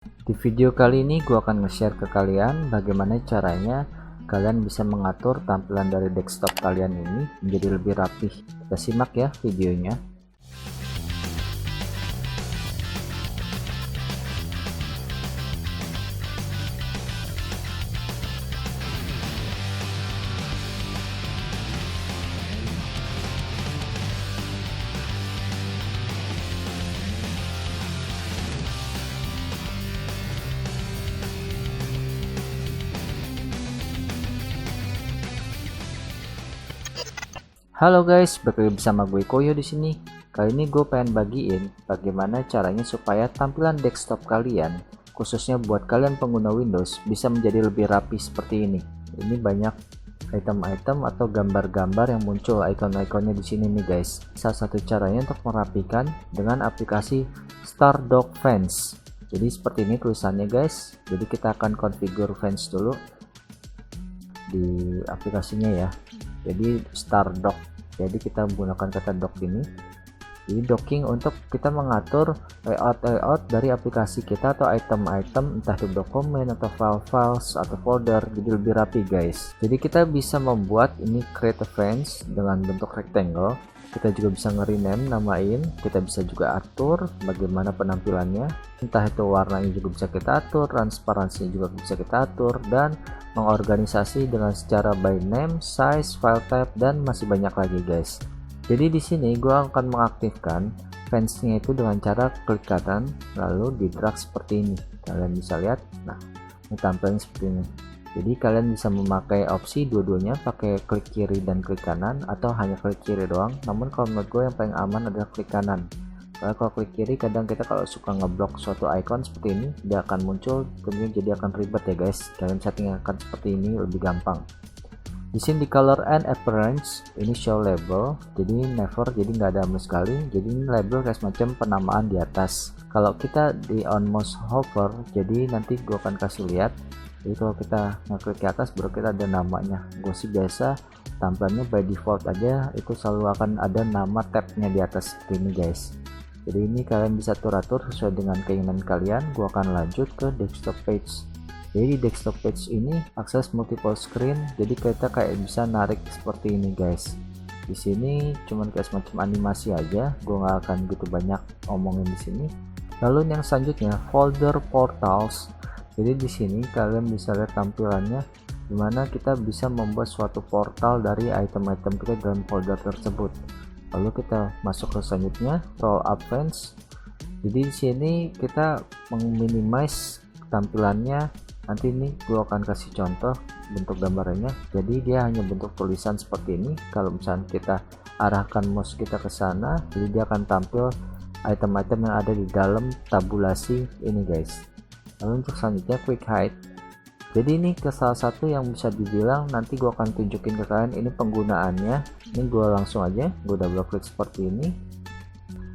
Di video kali ini gue akan nge-share ke kalian bagaimana caranya kalian bisa mengatur tampilan dari desktop kalian ini menjadi lebih rapih. Kita simak ya videonya. Halo guys, balik lagi bersama gue Koyo di sini. Kali ini gue pengen bagiin bagaimana caranya supaya tampilan desktop kalian, khususnya buat kalian pengguna Windows, bisa menjadi lebih rapi seperti ini. Ini banyak item-item atau gambar-gambar yang muncul icon-iconnya di sini nih guys. Salah satu caranya untuk merapikan dengan aplikasi Stardock Fence. Jadi seperti ini tulisannya guys. Jadi kita akan configure fence dulu di aplikasinya ya. Jadi Stardock, jadi kita menggunakan kata dock ini. Jadi docking untuk kita mengatur layout dari aplikasi kita atau item-item, entah itu dokumen atau file-files atau folder, jadi lebih rapi guys. Jadi kita bisa membuat ini create a fence dengan bentuk rectangle. Kita juga bisa nge-rename, namain, kita bisa juga atur bagaimana penampilannya, entah itu warnanya juga bisa kita atur, transparansinya juga bisa kita atur, dan mengorganisasi dengan secara by name, size, file type, dan masih banyak lagi guys. Jadi di sini gue akan mengaktifkan fence-nya itu dengan cara klik kanan lalu di drag seperti ini. Kalian bisa lihat, nah ini tampilannya seperti ini. Jadi kalian bisa memakai opsi dua-duanya, pakai klik kiri dan klik kanan, atau hanya klik kiri doang. Namun kalau menurut gue yang paling aman adalah klik kanan. Karena kalau klik kiri kadang kita kalau suka ngeblok suatu icon seperti ini dia akan muncul, kemudian jadi akan ribet ya guys. Kalian settingkan seperti ini lebih gampang. Di sini di color and appearance ini show label, jadi never, jadi nggak ada sama sekali. Jadi ini label kayak semacam penamaan di atas. Kalau kita di on mouse hover, jadi nanti gue akan kasih lihat. Jadi kalau kita ngeklik ke atas baru kita ada namanya. Gue sih biasa tampilannya by default aja itu selalu akan ada nama tabnya di atas seperti ini guys. Jadi ini kalian bisa atur sesuai dengan keinginan kalian. Gue akan lanjut ke desktop page. Jadi di desktop page ini akses multiple screen, jadi kita kayak bisa narik seperti ini guys. Di sini cuman kayak semacam animasi aja, gue nggak akan gitu banyak omongin di sini. Lalu yang selanjutnya folder portals. Jadi di sini kalian bisa lihat tampilannya, dimana kita bisa membuat suatu portal dari item-item kita dalam folder tersebut. Lalu kita masuk ke selanjutnya roll up fence. Jadi di sini kita meminimize tampilannya. Nanti ini gue akan kasih contoh bentuk gambarnya. Jadi dia hanya bentuk tulisan seperti ini. Kalau misalnya kita arahkan mouse kita ke sana, jadi dia akan tampil item-item yang ada di dalam tabulasi ini guys. Lalu untuk selanjutnya quick hide. Jadi ini ke salah satu yang bisa dibilang nanti gue akan tunjukin ke kalian ini penggunaannya. Ini gue langsung aja, gue double klik seperti ini.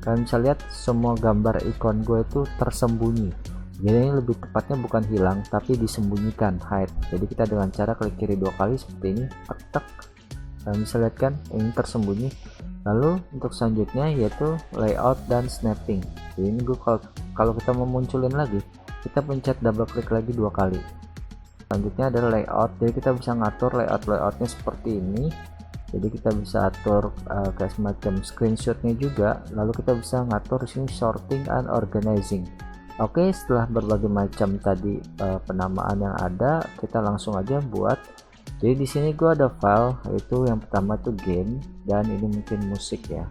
Kalian bisa lihat semua gambar ikon gue itu tersembunyi. Jadi ini lebih tepatnya bukan hilang tapi disembunyikan, hide. Jadi kita dengan cara klik kiri dua kali seperti ini, tek. Kalian bisa lihat kan ini tersembunyi. Lalu untuk selanjutnya yaitu layout dan snapping. Jadi ini gue kalau kita mau munculin lagi, kita pencet double klik lagi dua kali. Selanjutnya adalah layout, jadi kita bisa ngatur layoutnya seperti ini. Jadi kita bisa atur kayak semacam screenshotnya juga. Lalu kita bisa ngatur di sini sorting and organizing. Oke, setelah berbagai macam tadi penamaan yang ada, kita langsung aja buat. Jadi di sini gua ada file, yaitu yang pertama tuh game, dan ini mungkin musik ya.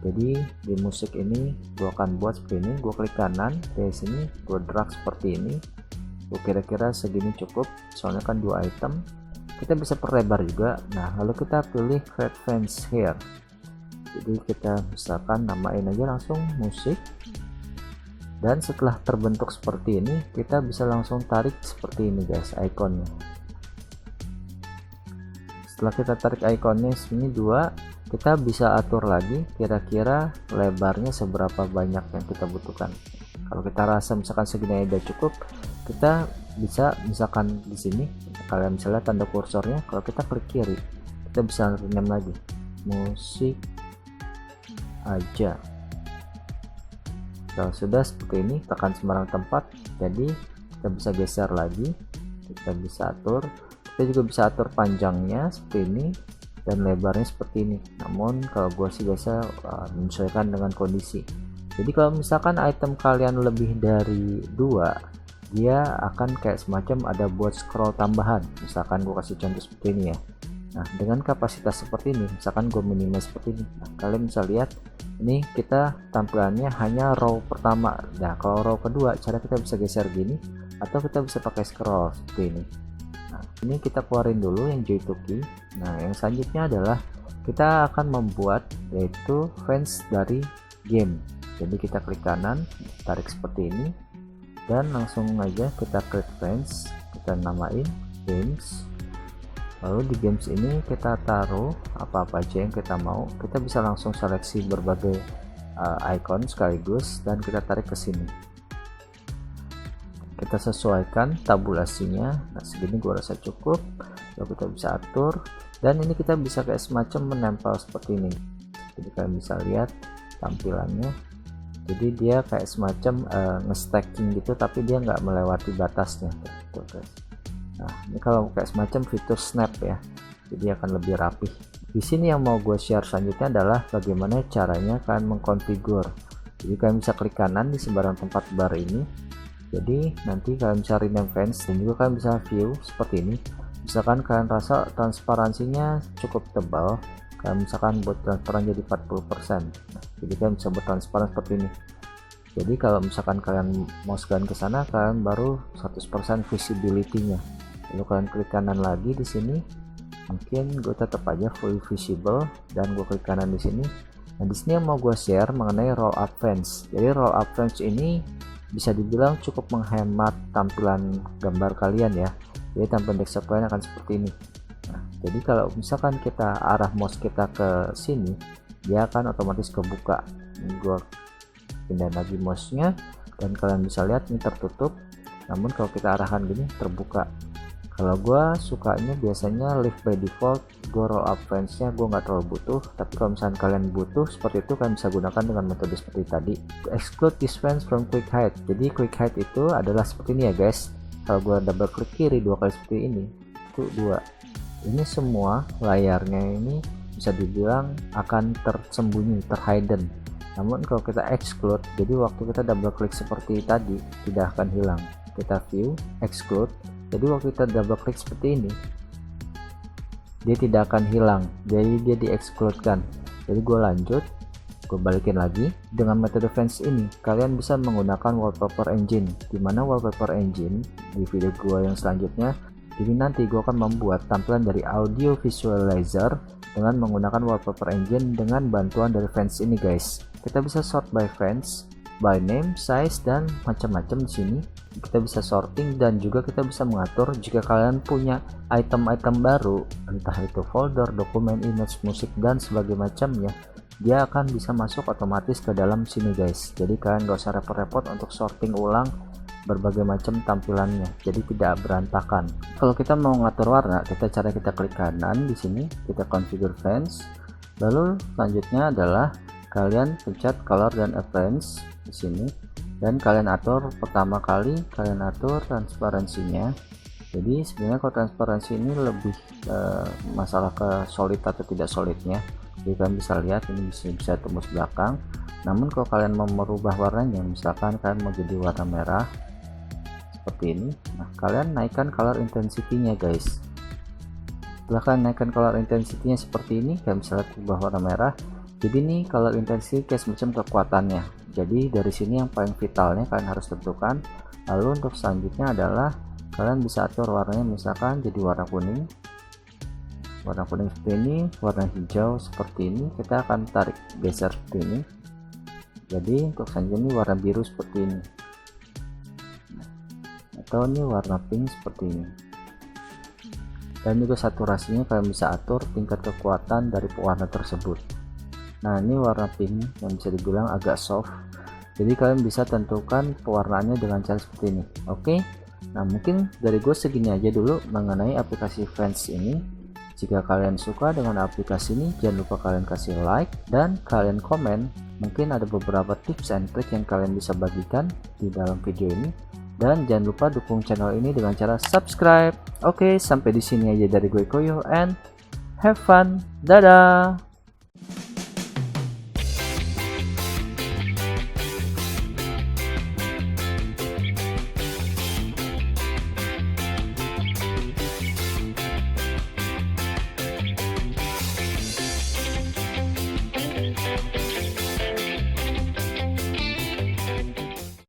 Jadi di musik ini gua akan buat seperti ini. Gua klik kanan ke sini, gua drag seperti ini. Gua kira-kira segini cukup, soalnya kan dua item. Kita bisa perlebar juga. Nah lalu kita pilih create fence here. Jadi kita misalkan namain aja langsung musik. Dan setelah terbentuk seperti ini, kita bisa langsung tarik seperti ini guys ikonnya. Setelah kita tarik ikonnya sini dua, kita bisa atur lagi kira-kira lebarnya seberapa banyak yang kita butuhkan. Kalau kita rasa misalkan segini udah cukup, kita bisa misalkan di sini kalian bisa lihat tanda kursornya. Kalau kita klik kiri, kita bisa rename lagi musik aja. Kalau sudah seperti ini, tekan sembarang tempat, jadi kita bisa geser lagi, kita bisa atur. Kita juga bisa atur panjangnya seperti ini dan lebarnya seperti ini. Namun kalau gua sih biasa menyesuaikan dengan kondisi. Jadi kalau misalkan item kalian lebih dari 2, dia akan kayak semacam ada buat scroll tambahan. Misalkan gua kasih contoh seperti ini ya. Nah, dengan kapasitas seperti ini, misalkan gue minimal seperti ini, nah, kalian bisa lihat ini kita tampilannya hanya row pertama. Nah, kalau row kedua, cara kita bisa geser gini, atau kita bisa pakai scroll seperti ini. Nah, ini kita keluarin dulu yang joy to key. Nah, yang selanjutnya adalah kita akan membuat yaitu fans dari game. Jadi kita klik kanan, tarik seperti ini, dan langsung aja kita klik fans, kita namain games. Lalu di games ini kita taruh apa-apa aja yang kita mau. Kita bisa langsung seleksi berbagai icon sekaligus dan kita tarik ke sini. Kita sesuaikan tabulasinya. Nah, segini gua rasa cukup. Lalu kita bisa atur dan ini kita bisa kayak semacam menempel seperti ini. Jadi kalian bisa lihat tampilannya. Jadi dia kayak semacam nge-stacking gitu, tapi dia nggak melewati batasnya. Tuh, guys. Nah, ini kalau kayak semacam fitur snap ya, jadi akan lebih rapih. Di sini yang mau gue share selanjutnya adalah bagaimana caranya kalian mengkonfigur. Jadi kalian bisa klik kanan di sembarang tempat bar ini. Jadi nanti kalian bisa rename fans dan juga kalian bisa view seperti ini. Misalkan kalian rasa transparansinya cukup tebal, kalian misalkan buat transparan jadi 40%. Nah, jadi kalian bisa buat transparan seperti ini. Jadi kalau misalkan kalian mau sekalian ke sana, kalian baru 100% visibility-nya. Lalu kalian klik kanan lagi di sini, mungkin gue tetap aja full visible dan gue klik kanan di sini. Nah, di sini yang mau gue share mengenai roll up fence. Jadi roll up fence ini bisa dibilang cukup menghemat tampilan gambar kalian ya. Jadi tampilan desktop kalian akan seperti ini. Nah, jadi kalau misalkan kita arah mouse kita ke sini, dia akan otomatis kebuka. Ini gue pindah lagi mouse-nya dan kalian bisa lihat ini tertutup. Namun kalau kita arahkan gini terbuka. Kalau gue sukanya biasanya leave by default, gue roll up fence-nya gue nggak terlalu butuh. Tapi kalau misalnya kalian butuh seperti itu, kalian bisa gunakan dengan metode seperti tadi. Exclude this fence from quick hide. Jadi quick hide itu adalah seperti ini ya guys. Kalau gue double klik kiri 2 kali seperti ini, itu 2. Ini semua layarnya ini bisa dibilang akan tersembunyi, terhidden. Namun kalau kita exclude, jadi waktu kita double klik seperti tadi tidak akan hilang. Kita view, exclude. Jadi waktu kita double klik seperti ini, dia tidak akan hilang, jadi dia di-exclude-kan. Jadi gue lanjut, gue balikin lagi. Dengan metode fence ini kalian bisa menggunakan wallpaper engine, dimana wallpaper engine di video gue yang selanjutnya ini nanti gue akan membuat tampilan dari audio visualizer dengan menggunakan wallpaper engine dengan bantuan dari fence ini guys. Kita bisa sort by fence, by name, size, dan macam-macam di sini. Kita bisa sorting dan juga kita bisa mengatur jika kalian punya item-item baru, entah itu folder, dokumen, image, musik, dan sebagainya macamnya, dia akan bisa masuk otomatis ke dalam sini guys. Jadi kalian gak usah repot-repot untuk sorting ulang berbagai macam tampilannya, jadi tidak berantakan. Kalau kita mau ngatur warna, cara kita klik kanan di sini, kita configure fence. Lalu selanjutnya adalah kalian pencet color dan appearance di sini. Dan kalian atur pertama kali kalian atur transparansinya. Jadi sebenarnya kalau transparansi ini lebih masalah ke solid atau tidak solidnya. Jadi kalian bisa lihat ini bisa tembus belakang. Namun kalau kalian mau merubah warnanya, misalkan kalian mau jadi warna merah seperti ini, nah kalian naikkan color intensity-nya guys. Setelah kalian naikkan color intensity-nya seperti ini, kalian bisa lihat berubah warna merah. Jadi ini color intensity kayak semacam kekuatannya. Jadi dari sini yang paling vitalnya kalian harus tentukan. Lalu untuk selanjutnya adalah kalian bisa atur warnanya, misalkan jadi warna kuning seperti ini, warna hijau seperti ini. Kita akan tarik geser seperti ini. Jadi untuk selanjutnya ini warna biru seperti ini, atau ini warna pink seperti ini. Dan juga saturasinya kalian bisa atur tingkat kekuatan dari pewarna tersebut. Nah ini warna pink yang bisa dibilang agak soft, jadi kalian bisa tentukan pewarnaannya dengan cara seperti ini. Oke, nah mungkin dari gue segini aja dulu mengenai aplikasi fence ini. Jika kalian suka dengan aplikasi ini, jangan lupa kalian kasih like dan kalian komen Mungkin ada beberapa tips and trick yang kalian bisa bagikan di dalam video ini. Dan jangan lupa dukung channel ini dengan cara subscribe. Oke, sampai di sini aja dari gue Koyo and have fun. Dadah.